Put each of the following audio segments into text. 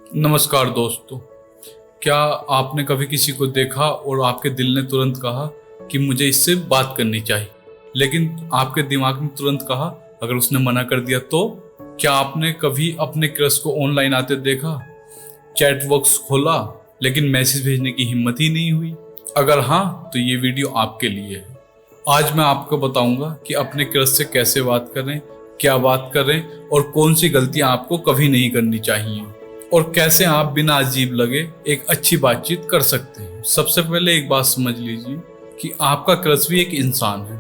नमस्कार दोस्तों। क्या आपने कभी किसी को देखा और आपके दिल ने तुरंत कहा कि मुझे इससे बात करनी चाहिए, लेकिन आपके दिमाग ने तुरंत कहा अगर उसने मना कर दिया तो? क्या आपने कभी अपने क्रश को ऑनलाइन आते देखा, चैट बॉक्स खोला लेकिन मैसेज भेजने की हिम्मत ही नहीं हुई? अगर हाँ तो ये वीडियो आपके लिए है। आज मैं आपको बताऊंगा कि अपने क्रश से कैसे बात करें, क्या बात करें और कौन सी गलतियां आपको कभी नहीं करनी चाहिए, और कैसे आप बिना अजीब लगे एक अच्छी बातचीत कर सकते हैं। सबसे पहले एक बात समझ लीजिए कि आपका क्रश भी एक इंसान है,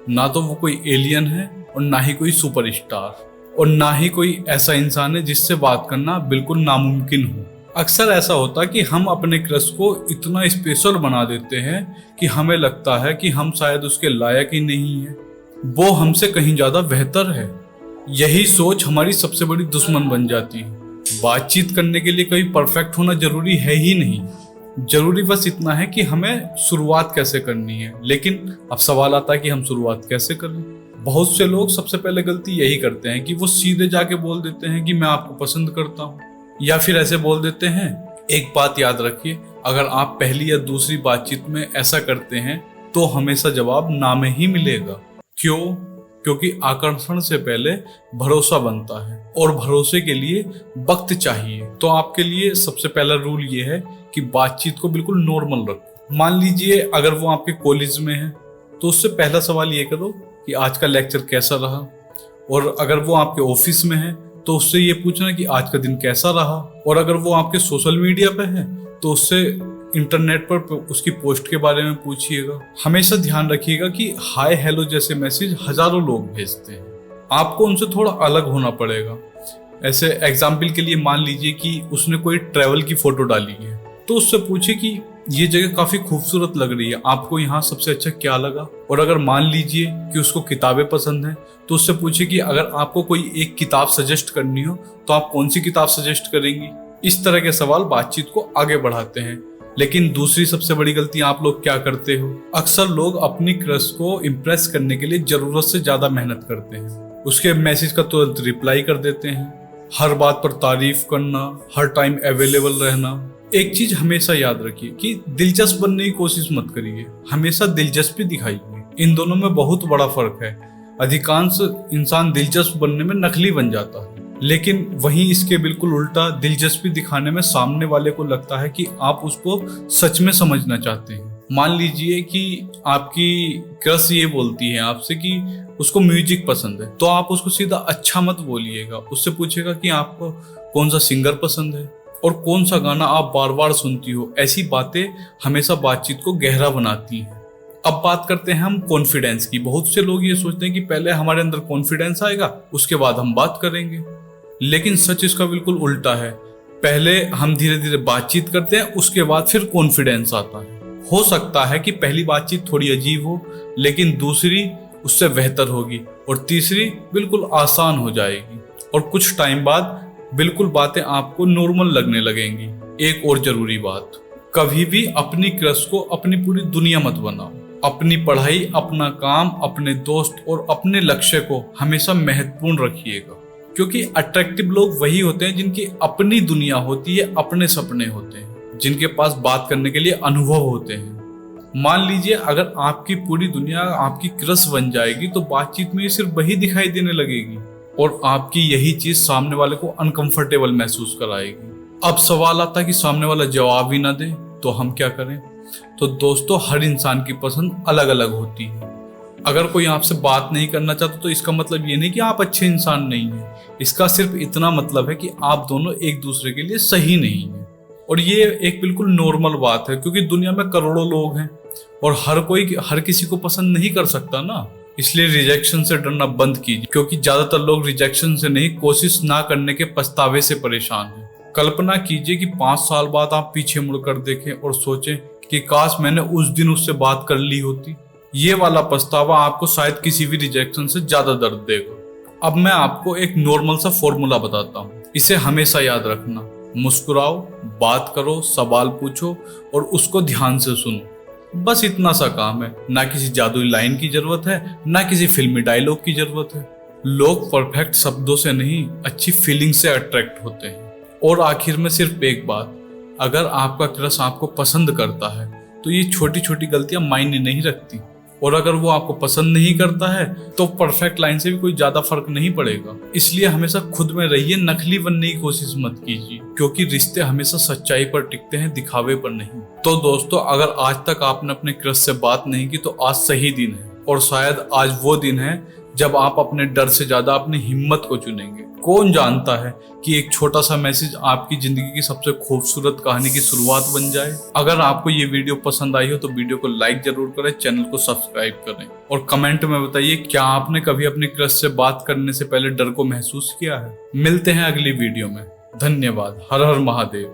ना तो वो कोई एलियन है और ना ही कोई सुपरस्टार, और ना ही कोई ऐसा इंसान है जिससे बात करना बिल्कुल नामुमकिन हो। अक्सर ऐसा होता है कि हम अपने क्रश को इतना स्पेशल बना देते हैं कि हमें लगता है कि हम शायद उसके लायक ही नहीं है, वो हमसे कहीं ज्यादा बेहतर है। यही सोच हमारी सबसे बड़ी दुश्मन बन जाती है। बातचीत करने के लिए कभी परफेक्ट होना जरूरी है ही नहीं, जरूरी बस इतना है कि हमें शुरुआत कैसे करनी है। लेकिन अब सवाल आता है कि हम शुरुआत कैसे करें। बहुत से लोग सबसे पहले गलती यही करते हैं कि वो सीधे जाके बोल देते हैं कि मैं आपको पसंद करता हूँ, या फिर ऐसे बोल देते हैं। एक बात याद रखिए, अगर आप पहली या दूसरी बातचीत में ऐसा करते हैं तो हमेशा जवाब ना में ही मिलेगा। क्यों? क्योंकि आकर्षण से पहले भरोसा बनता है, और भरोसे के लिए वक्त चाहिए। तो आपके लिए सबसे पहला रूल ये है कि बातचीत को बिल्कुल नॉर्मल रखो। मान लीजिए अगर वो आपके कॉलेज में है तो उससे पहला सवाल ये करो कि आज का लेक्चर कैसा रहा, और अगर वो आपके ऑफिस में है तो उससे ये पूछना कि आज का दिन कैसा रहा, और अगर वो आपके सोशल मीडिया पे है तो उससे इंटरनेट पर उसकी पोस्ट के बारे में पूछिएगा। हमेशा ध्यान रखिएगा कि हाय हेलो जैसे मैसेज हजारों लोग भेजते हैं, आपको उनसे थोड़ा अलग होना पड़ेगा। ऐसे एग्जाम्पल के लिए मान लीजिए कि उसने कोई ट्रैवल की फोटो डाली है तो उससे पूछे कि ये जगह काफी खूबसूरत लग रही है, आपको यहाँ सबसे अच्छा क्या लगा। और अगर मान लीजिए कि उसको किताबें पसंद हैं तो उससे पूछे कि अगर आपको कोई एक किताब सजेस्ट करनी हो तो आप कौन सी किताब सजेस्ट करेंगी। इस तरह के सवाल बातचीत को आगे बढ़ाते हैं। लेकिन दूसरी सबसे बड़ी गलती आप लोग क्या करते हो, अक्सर लोग अपनी क्रश को इम्प्रेस करने के लिए जरूरत से ज्यादा मेहनत करते हैं। उसके मैसेज का तुरंत रिप्लाई कर देते हैं, हर बात पर तारीफ करना, हर टाइम अवेलेबल रहना। एक चीज हमेशा याद रखिए कि दिलचस्प बनने की कोशिश मत करिए, हमेशा दिलचस्पी दिखाइए। इन दोनों में बहुत बड़ा फर्क है। अधिकांश इंसान दिलचस्प बनने में नकली बन जाता है, लेकिन वहीं इसके बिल्कुल उल्टा, दिलचस्पी दिखाने में सामने वाले को लगता है कि आप उसको सच में समझना चाहते हैं। मान लीजिए कि आपकी क्रश ये बोलती है आपसे कि उसको म्यूजिक पसंद है, तो आप उसको सीधा अच्छा मत बोलिएगा। उससे पूछेगा कि आपको कौन सा सिंगर पसंद है और कौन सा गाना आप बार बार सुनती हो। ऐसी बातें हमेशा बातचीत को गहरा बनाती हैं। अब बात करते हैं हम कॉन्फिडेंस की। बहुत से लोग ये सोचते हैं कि पहले हमारे अंदर कॉन्फिडेंस आएगा उसके बाद हम बात करेंगे, लेकिन सच इसका बिल्कुल उल्टा है। पहले हम धीरे धीरे बातचीत करते हैं, उसके बाद फिर कॉन्फिडेंस आता है। हो सकता है कि पहली बातचीत थोड़ी अजीब हो, लेकिन दूसरी उससे बेहतर होगी, और तीसरी बिल्कुल आसान हो जाएगी, और कुछ टाइम बाद बिल्कुल बातें आपको नॉर्मल लगने लगेंगी। एक और जरूरी बात, कभी भी अपनी क्रश को अपनी पूरी दुनिया मत बनाओ। अपनी पढ़ाई, अपना काम, अपने दोस्त और अपने लक्ष्य को हमेशा महत्वपूर्ण रखिएगा, क्योंकि अट्रैक्टिव लोग वही होते हैं जिनकी अपनी दुनिया होती है, अपने सपने होते हैं, जिनके पास बात करने के लिए अनुभव होते हैं। मान लीजिए अगर आपकी पूरी दुनिया आपकी क्रश बन जाएगी तो बातचीत में सिर्फ वही दिखाई देने लगेगी, और आपकी यही चीज सामने वाले को अनकंफर्टेबल महसूस कराएगी। अब सवाल आता है कि सामने वाला जवाब ही ना दे तो हम क्या करें। तो दोस्तों, हर इंसान की पसंद अलग अलग होती है। अगर कोई आपसे बात नहीं करना चाहता तो इसका मतलब ये नहीं कि आप अच्छे इंसान नहीं हैं, इसका सिर्फ इतना मतलब है कि आप दोनों एक दूसरे के लिए सही नहीं हैं। और ये एक बिल्कुल नॉर्मल बात है, क्योंकि दुनिया में करोड़ों लोग हैं और हर कोई हर किसी को पसंद नहीं कर सकता ना। इसलिए रिजेक्शन से डरना बंद कीजिए, क्योंकि ज्यादातर लोग रिजेक्शन से नहीं, कोशिश ना करने के पछतावे से परेशान हैं। कल्पना कीजिए कि 5 साल बाद आप पीछे मुड़कर देखें और सोचें कि काश मैंने उस दिन उससे बात कर ली होती। ये वाला पछतावा आपको शायद किसी भी रिजेक्शन से ज्यादा दर्द देगा। अब मैं आपको एक नॉर्मल सा फॉर्मूला बताता हूँ, इसे हमेशा याद रखना। मुस्कुराओ, बात करो, सवाल पूछो और उसको ध्यान से सुनो। बस इतना सा काम है। ना किसी जादुई लाइन की जरूरत है, ना किसी फिल्मी डायलॉग की जरूरत है। लोग परफेक्ट शब्दों से नहीं, अच्छी फीलिंग से अट्रैक्ट होते हैं। और आखिर में सिर्फ एक बात, अगर आपका क्रश आपको पसंद करता है तो ये छोटी छोटी गलतियां मायने नहीं रखती, और अगर वो आपको पसंद नहीं करता है तो परफेक्ट लाइन से भी कोई ज्यादा फर्क नहीं पड़ेगा। इसलिए हमेशा खुद में रहिए, नकली बनने की कोशिश मत कीजिए, क्योंकि रिश्ते हमेशा सच्चाई पर टिकते हैं, दिखावे पर नहीं। तो दोस्तों, अगर आज तक आपने अपने क्रश से बात नहीं की तो आज सही दिन है, और शायद आज वो दिन है जब आप अपने डर से ज्यादा अपनी हिम्मत को चुनेंगे। कौन जानता है कि एक छोटा सा मैसेज आपकी जिंदगी की सबसे खूबसूरत कहानी की शुरुआत बन जाए। अगर आपको ये वीडियो पसंद आई हो तो वीडियो को लाइक जरूर करें, चैनल को सब्सक्राइब करें, और कमेंट में बताइए क्या आपने कभी अपने क्रश से बात करने से पहले डर को महसूस किया है। मिलते हैं अगली वीडियो में। धन्यवाद। हर हर महादेव।